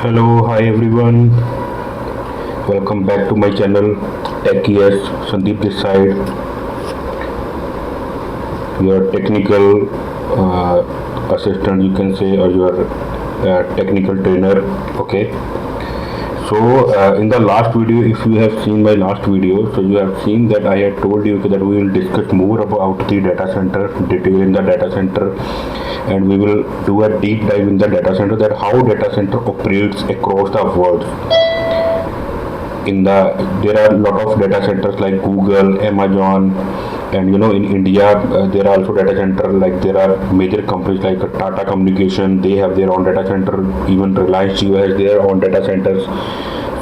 Hello, hi everyone. Welcome back to my channel Techie-S. Sandeep this side, your technical assistant, you can say, or your technical trainer. Okay. So, in the last video, if you have seen my last video, so you have seen that I had told you that we will discuss more about the data center, detail in the data center, and we will do a deep dive in the data center, that how data center operates across the world. There are a lot of data centers like Google, Amazon, and in India there are also data center, like there are major companies like Tata Communication, they have their own data center. Even Reliance Jio has their own data centers.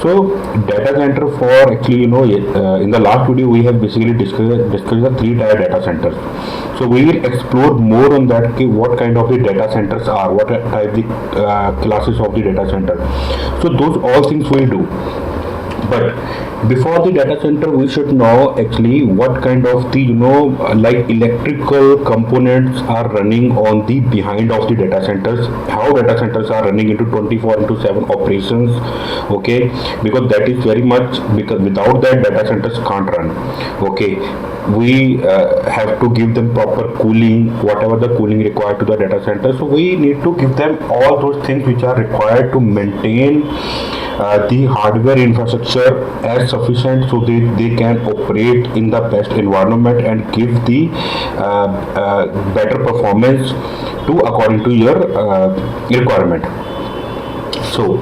So data center, for actually in the last video we have basically discussed the three tier data centers. So we will explore more on that, what kind of the data centers are, what type the classes of the data center. So those all things we do. But before the data center, we should know actually what kind of the like electrical components are running on the behind of the data centers, how data centers are running into 24/7 operations. Okay, because that is very much, because without that data centers can't run. Okay, we have to give them proper cooling, whatever the cooling required to the data center. So we need to give them all those things which are required to maintain the hardware infrastructure as sufficient, so they can operate in the best environment and give the better performance to according to your requirement. So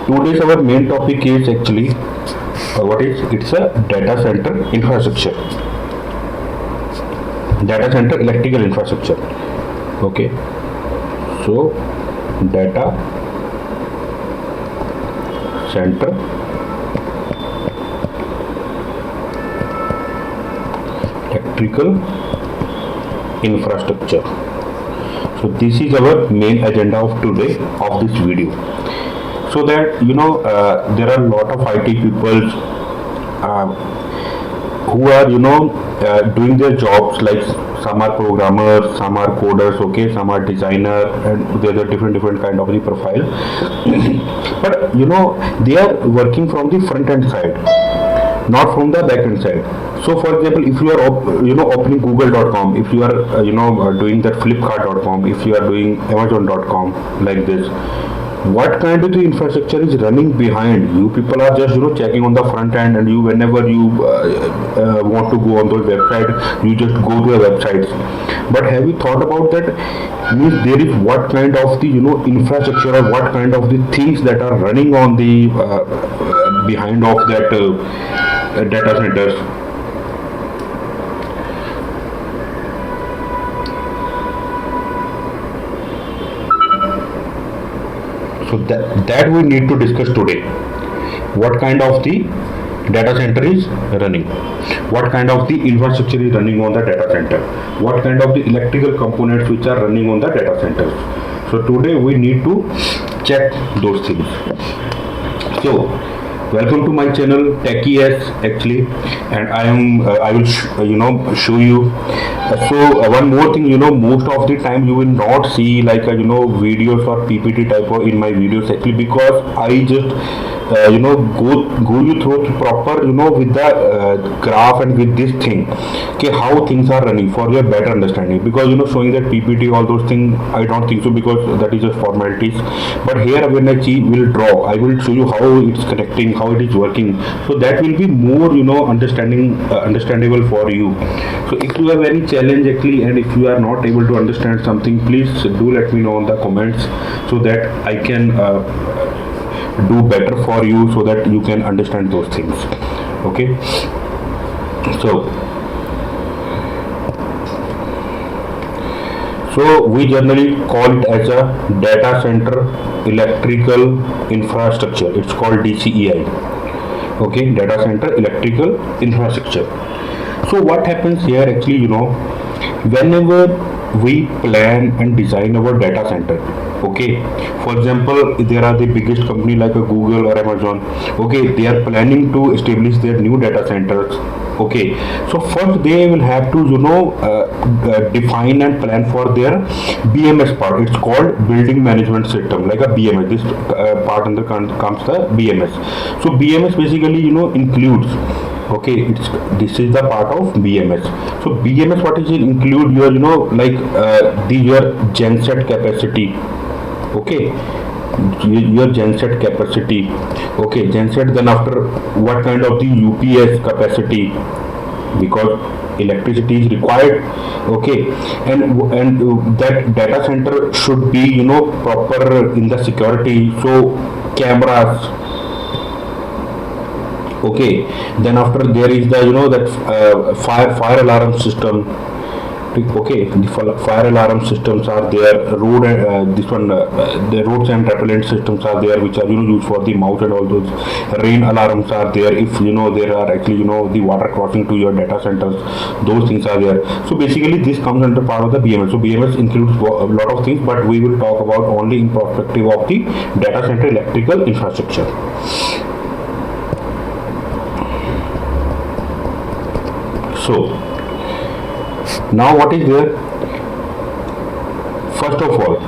today's our main topic is actually it's a data center infrastructure, data center electrical infrastructure. Okay, so data center electrical infrastructure. So this is our main agenda of today of this video. So that there are a lot of IT people who are doing their jobs, like some are programmers, some are coders, okay, some are designer, and there are different kind of the profile. But they are working from the front end side, not from the back end side. So for example, if you are opening google.com, if you are doing that flipkart.com, if you are doing amazon.com, like this, what kind of the infrastructure is running behind? You people are just checking on the front end, and you, whenever you want to go on those websites, you just go to the websites. But have you thought about that? Means there is what kind of the infrastructure, or what kind of the things that are running on the behind of that data centers. So that we need to discuss today. What kind of the data center is running, what kind of the infrastructure is running on the data center, what kind of the electrical components which are running on the data centers. So today we need to check those things. So welcome to my channel Techie-S actually, and I will show you. So one more thing, most of the time you will not see like videos or PPT type of in my videos, actually, because I just go you through proper with the graph and with this thing, okay, how things are running for your better understanding. Because showing that PPT, all those things, I don't think so, because that is just formalities. But here when I will draw, I will show you how it's connecting, how it is working, so that will be more understandable for you. So if you have any challenge actually, and if you are not able to understand something, please do let me know in the comments, so that I can do better for you, so that you can understand those things. Okay, so we generally call it as a data center electrical infrastructure. It's called DCEI. Okay, data center electrical infrastructure. So what happens here actually, whenever we plan and design our data center, okay, for example, there are the biggest company like a Google or Amazon, okay, they are planning to establish their new data centers. Okay, so first they will have to define and plan for their BMS part. It's called building management system, like a BMS. This part under comes the BMS. So BMS basically includes, okay, it's this is the part of BMS. So BMS, what is it include? Your your genset capacity, okay, your genset capacity, okay, genset. Then after, what kind of the UPS capacity, because electricity is required, okay, and that data center should be proper in the security, so cameras, okay. Then after, there is the that fire alarm system, okay. The fire alarm systems are there. Road this one the roads and repellent systems are there, which are used for the mouse and all those. Rain alarms are there, if there are actually the water crossing to your data centers, those things are there. So basically this comes under part of the BMS. So BMS includes a lot of things, but we will talk about only in perspective of the data center electrical infrastructure. So now what is there? First of all,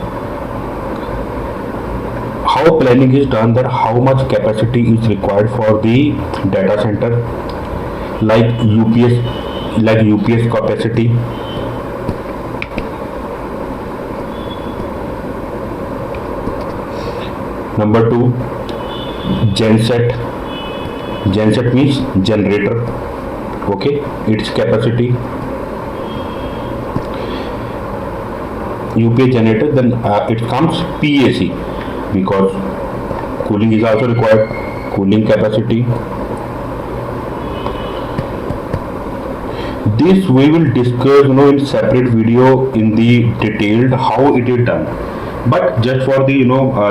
how planning is done, that how much capacity is required for the data center, like UPS capacity, number 2, genset means generator, okay, its capacity, UPS generator. Then it comes PAC, because cooling is also required, cooling capacity. This we will discuss in separate video in the detailed how it is done, but just for the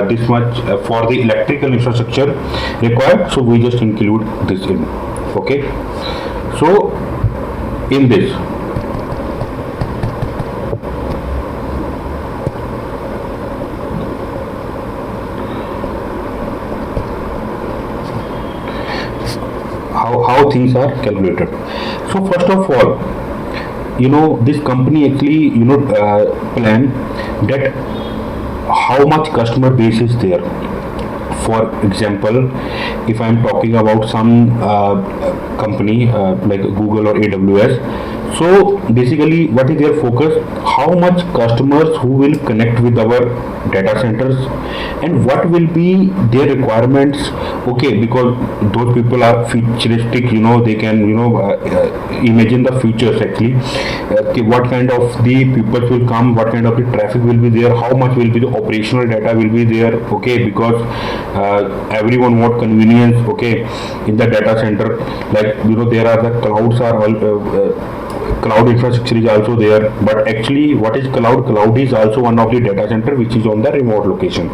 this much for the electrical infrastructure required, so we just include this in, okay. So in this, how things are calculated. So first of all, this company actually plan that how much customer base is there. For example, if I am talking about some company like Google or AWS, so basically what is their focus? How much customers who will connect with our data centers, and what will be their requirements, okay, because those people are futuristic, they can imagine the futures actually. What kind of the people will come, what kind of the traffic will be there, how much will be the operational data will be there, okay, because everyone want convenience, okay, in the data center. Like there are the clouds are all cloud infrastructure is also there, but actually what is cloud is also one of the data center which is on the remote location.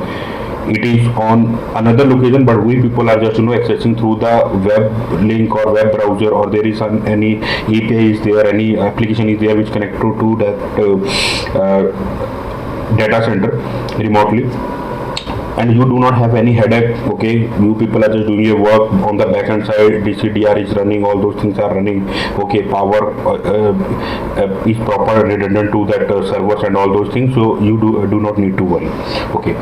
It is on another location, but we people are just accessing through the web link or web browser, or there is any API is there, any application is there which connect to that data center remotely, and you do not have any headache, okay. You people are just doing your work on the backend side, DCDR is running, all those things are running, okay. Power is proper redundant to that servers and all those things, so you do not need to worry, okay.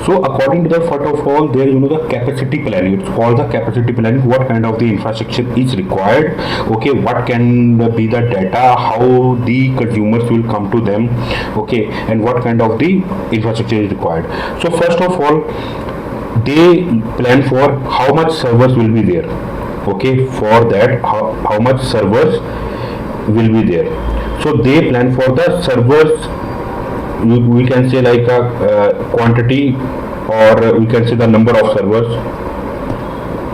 So according to the, first of all, there the capacity planning, it's called the capacity planning. What kind of the infrastructure is required, okay, what can be the data, how the consumers will come to them, okay, and what kind of the infrastructure is required. So first of all, they plan for how much servers will be there, okay. For that, how much servers will be there, so they plan for the servers. We can say like a quantity, or we can say the number of servers,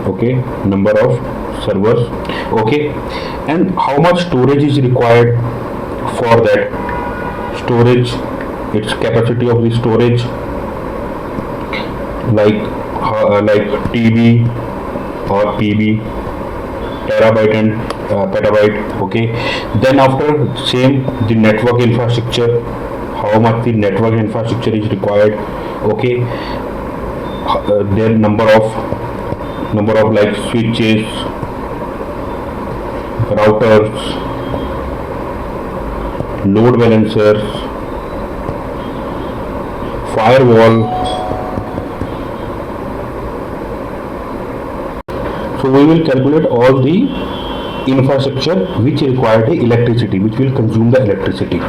okay, number of servers, okay, and how much storage is required for that storage, its capacity of the storage, like TB or PB, terabyte and petabyte, okay. Then after, same the network infrastructure, how much the network infrastructure is required, okay. Their number of like switches, routers, load balancers, firewall. So we will calculate all the infrastructure which require the electricity, which will consume the electricity.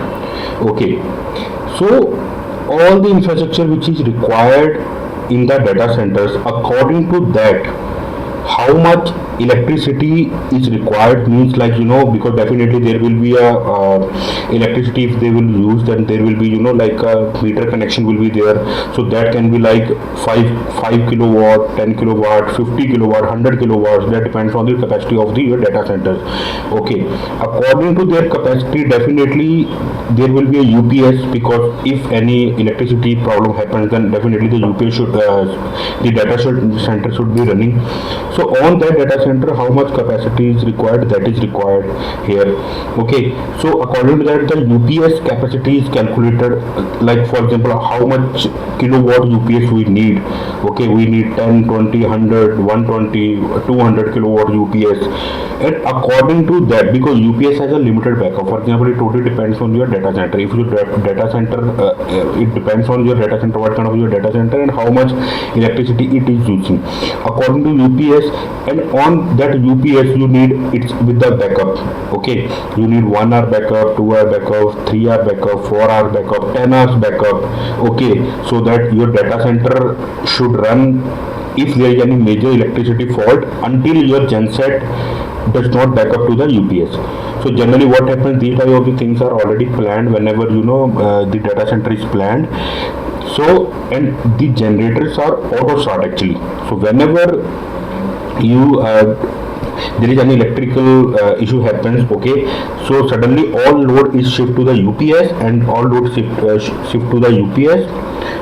Okay, so all the infrastructure which is required in the data centers, according to that how much electricity is required, means like, because definitely there will be a electricity if they will use, then there will be, like a meter connection will be there. So that can be like 5 kilowatt, 10 kilowatt, 50 kilowatt, 100 kilowatts. That depends on the capacity of your data centers. Okay, according to their capacity, definitely there will be a UPS, because if any electricity problem happens, then definitely the UPS should the data center should be running. So on that data center, how much capacity is required, that is required here. Okay, so according to that, the UPS capacity is calculated, like for example, how much kilowatt UPS we need. Okay, we need 10, 20, 100, 120, 200 kilowatt UPS, and according to that, because UPS has a limited backup, for example, it totally depends on your data center. If your data center it depends on your data center, what kind of your data center and how much electricity it is using. According to UPS, and on that UPS you need it's with the backup. Okay, you need 1 hour backup, 2 hour backup, 3 hour backup, 4 hour backup, 10 hours backup. Okay, so that your data center should run if there is any major electricity fault until your genset does not back up to the UPS. So generally what happens, these type of the things are already planned whenever the data center is planned. So, and the generators are auto start actually. So whenever you there is an electrical issue happens, okay, so suddenly all load is shift to the UPS, and all load shift to the UPS.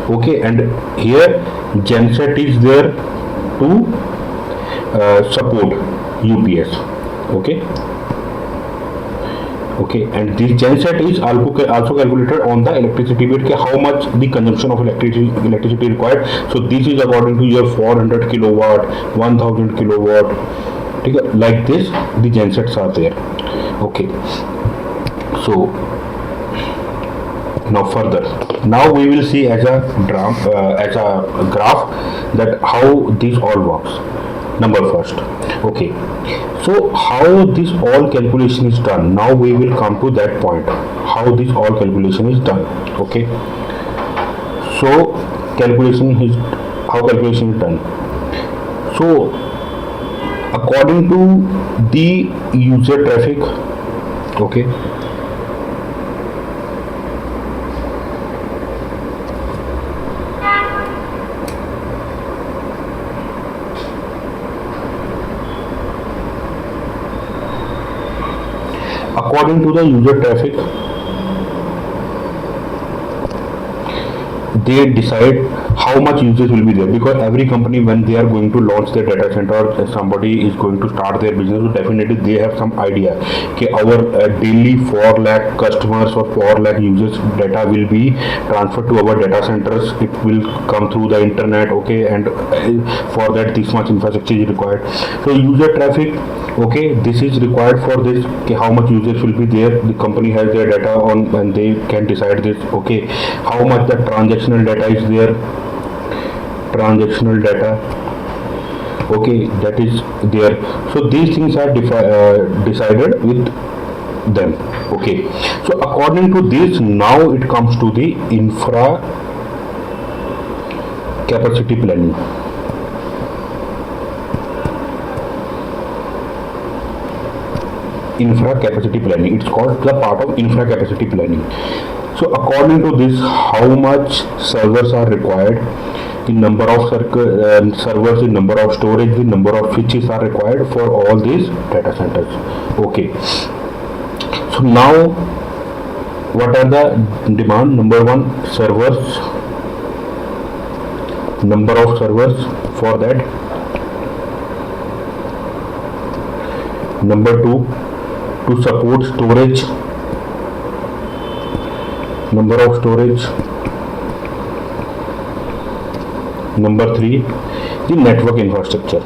Okay, and here genset is there to support UPS. Okay, and this genset is also calculated on the electricity bit, how much the consumption of electricity required. So this is according to your 400 kilowatt, 1000 kilowatt. Like this the gensets are there. Okay, so now we will see as a graph that how this all works. Number first. Okay, so how this all calculation is done, now we will come to that point, how this all calculation is done. Okay, so how calculation is done. So according to the user traffic, okay, according to the user traffic, they decide how much users will be there, because every company, when they are going to launch their data center or somebody is going to start their business, so definitely they have some idea okay, our daily 4 lakh customers or 4 lakh users data will be transferred to our data centers. It will come through the internet. Okay, and for that this much infrastructure is required. So user traffic, okay, this is required for this, okay, how much users will be there, the company has their data on and they can decide this. Okay, how much the transactional data is there, transactional data, okay, that is there. So these things are decided with them. Okay, so according to this, now it comes to the infra capacity planning. Infra capacity planning, it's called the part of infra capacity planning. So according to this, how much servers are required, the number of servers, the number of storage, the number of switches are required for all these data centers. Okay, so now what are the demand? Number one, servers, number of servers for that. Number two, to support storage, number of storage. Number three, the network infrastructure.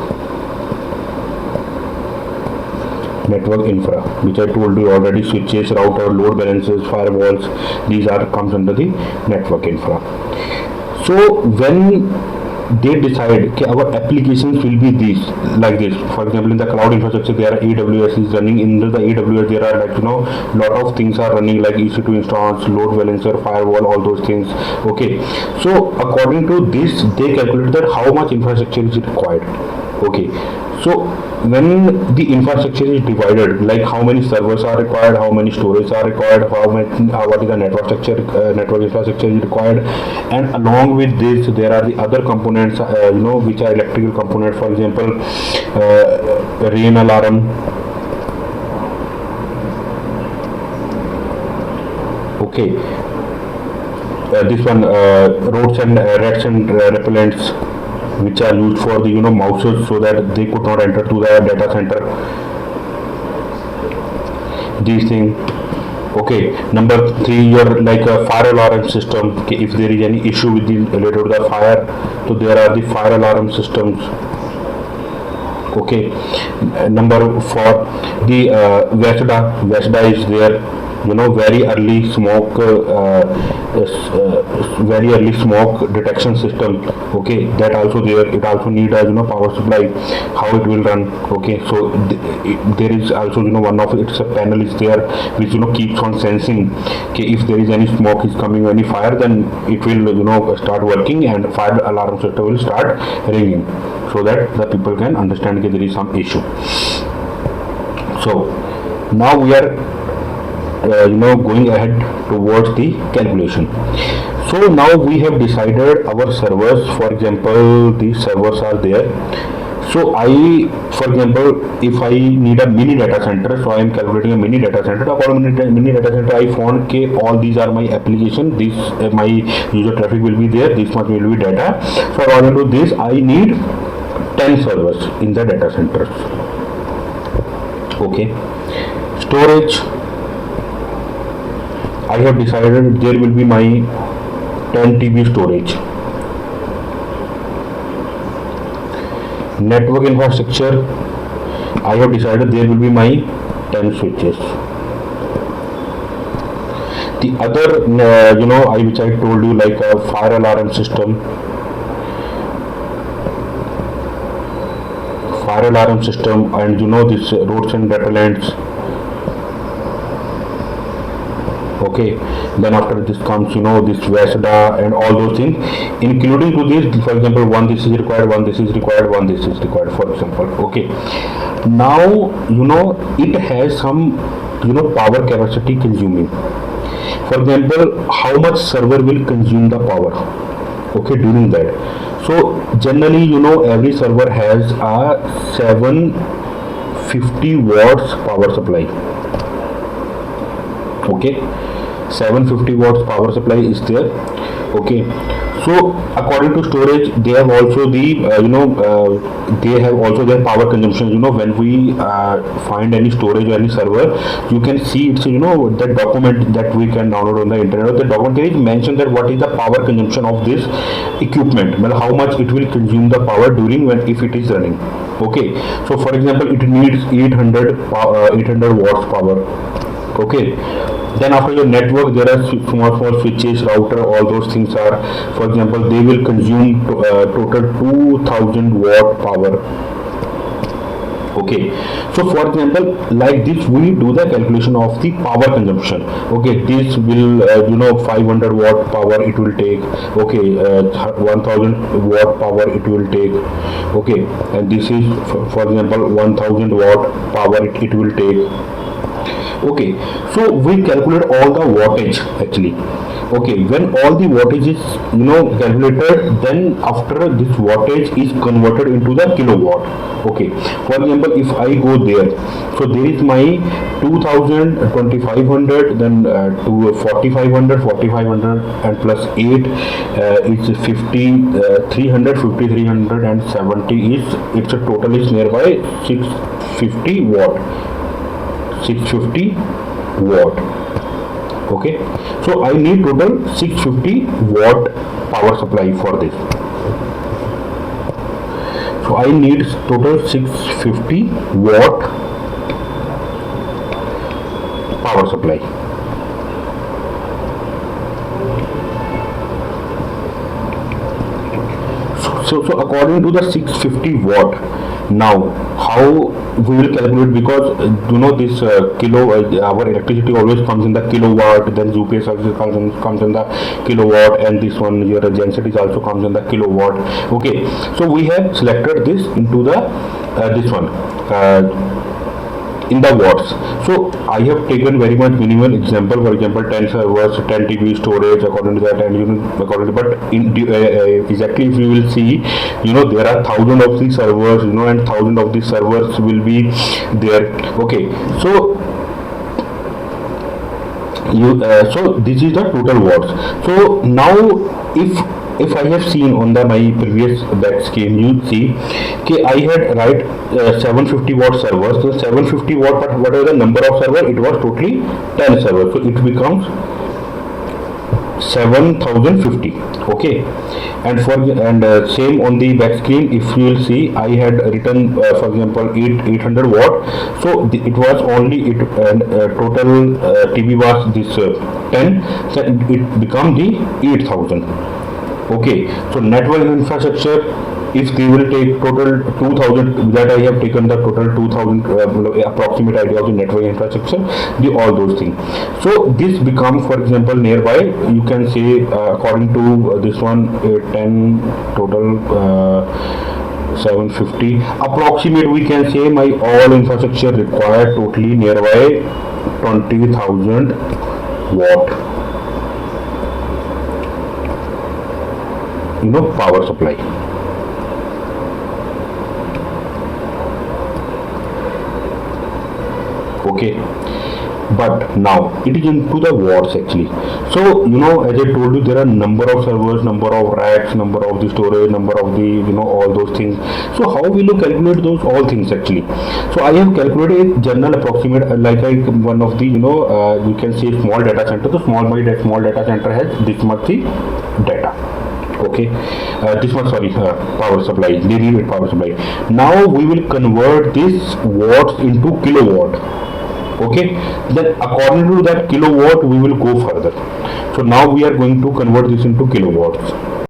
network infra, which I told you already, switches, router, load balancers, firewalls, these are comes under the network infra. So when they decide that our applications will be these like this, for example in the cloud infrastructure there are AWS is running. In the AWS there are like lot of things are running like EC2 instance, load balancer, firewall, all those things. Okay, so according to this they calculate that how much infrastructure is required. Okay, so when the infrastructure is divided, like how many servers are required, how many storage are required, what is the network structure, network infrastructure is required, and along with this there are the other components which are electrical components, for example rain alarm. Okay, this one roads and rats and repellents, which are used for the mouses so that they could not enter to the data center, these things. Okay, number 3, your like a fire alarm system. Okay, if there is any issue with the related to the fire, so there are the fire alarm systems. Okay, number 4, the VESDA is there, very early smoke detection system. Okay, that also there. It also need a power supply, how it will run. Okay, so there is also one of its panel is there which keeps on sensing. Okay, if there is any smoke is coming, any fire, then it will start working and fire alarm system will start ringing, so that the people can understand that there is some issue. So now we are going ahead towards the calculation. So now we have decided our servers. For example, these servers are there. So for example, if I need a mini data center, so I am calculating a mini data center. According to mini data center, I found all these are my application. This my user traffic will be there. This much will be data. So according to this, I need 10 servers in the data centers. Okay, storage. I have decided there will be my 10 TB storage. Network infrastructure, I have decided there will be my 10 switches. The other, which I told you, like a fire alarm system. And this roads and repellents. Okay, then after this comes this VESDA and all those things, including to this, for example, one this is required, one this is required, one this is required, for example. Okay, now it has some power capacity consuming. For example, how much server will consume the power, okay, during that. So generally every server has a 750 watts power supply. Okay, 750 watts power supply is there. Okay, so according to storage, they have also the they have also their power consumption. When we find any storage or any server, you can see it's that document that we can download on the internet. The document there is mentioned that what is the power consumption of this equipment, well, how much it will consume the power during if it is running. Okay, so for example, it needs 800 watts power. Okay, then after your network, there are small switches, router, all those things are, for example, they will consume total 2000 watt power. Okay, so for example, like this we do the calculation of the power consumption. Okay, this will 500 watt power it will take. Okay, 1000 watt power it will take. Okay, and this is for example 1000 watt power it will take. Okay, so we calculate all the wattage actually. Okay, when all the wattage is calculated, then after this wattage is converted into the kilowatt. Okay, for example, if I go there, so there is my 2000, 2500, then to 4500 and plus 8 is 50, 300, 50, 370 is it's a total is nearby 650 watt. 650 watt. Okay, so I need total 650 watt power supply for this. So I need total 650 watt supply. So according to the 650 watt, now how we will calculate, because this our electricity always comes in the kilowatt, then UPS also comes in the kilowatt, and this one your genset is also comes in the kilowatt. Okay, so we have selected this into the this one in the watts. So I have taken very much minimal example, for example 10 servers, 10 TB storage according to that, and according to, but in exactly if you will see, there are thousand of these servers, and thousand of these servers will be there. Okay, so so this is the total watts. So now if I have seen on the my previous that scheme, you see okay, I had 750 watt servers. So 750 watt, but whatever the number of server, it was totally 10 servers, so it becomes 7050. Okay, and same on the back screen, if you will see, I had written for example 800 watt, so it was only it, and total TB was this 10, so it become the 8000. Okay, so network infrastructure, if they will take total 2000, that I have taken the total 2000 approximate idea of the network infrastructure, all those things. So this become, for example, nearby you can say according to this one 10 total 750 approximate, we can say my all infrastructure required totally nearby 20,000 watt power supply. Okay, but now it is into the watts actually. So as I told you, there are number of servers, number of racks, number of the storage, number of the all those things. So how will you calculate those all things actually? So I have calculated a general approximate, like one of the you can say small data center. So small data center has this much the data. Okay, this one, sorry, power supply, derived power supply. Now we will convert this watts into kilowatt. Okay, then according to that kilowatt we will go further. So now we are going to convert this into kilowatts.